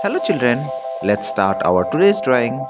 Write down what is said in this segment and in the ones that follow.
Hello children, let's start our today's drawing.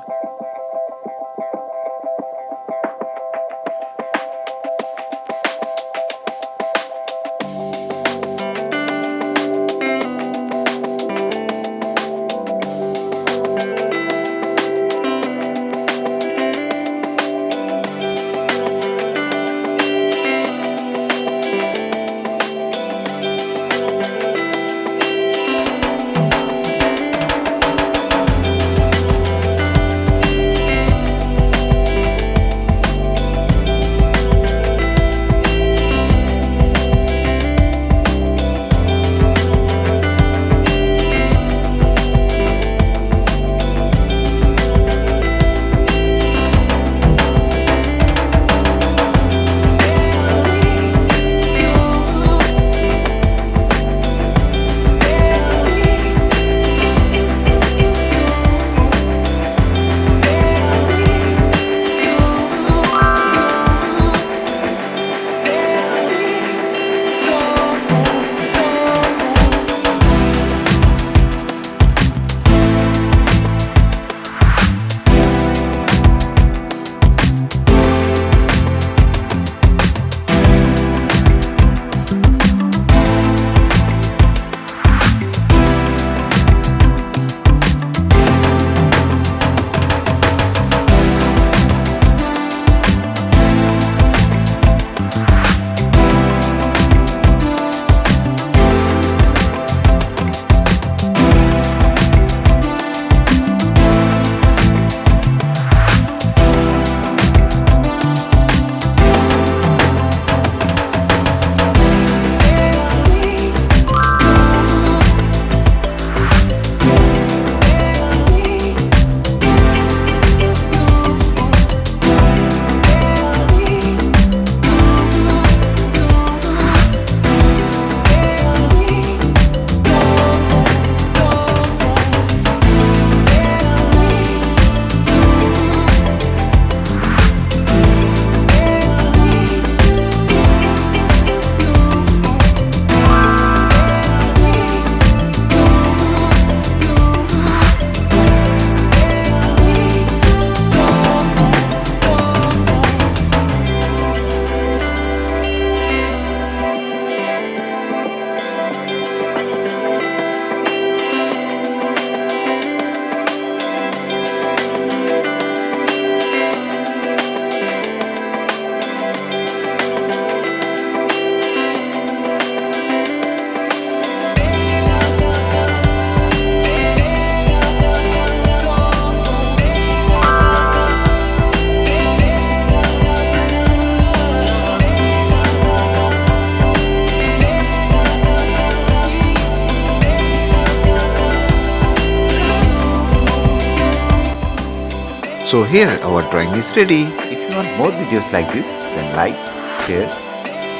So here our drawing is ready. If you want more videos like this, then like, share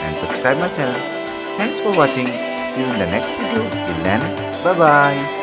and subscribe my channel. Thanks for watching. See you in the next video. Till then, bye bye.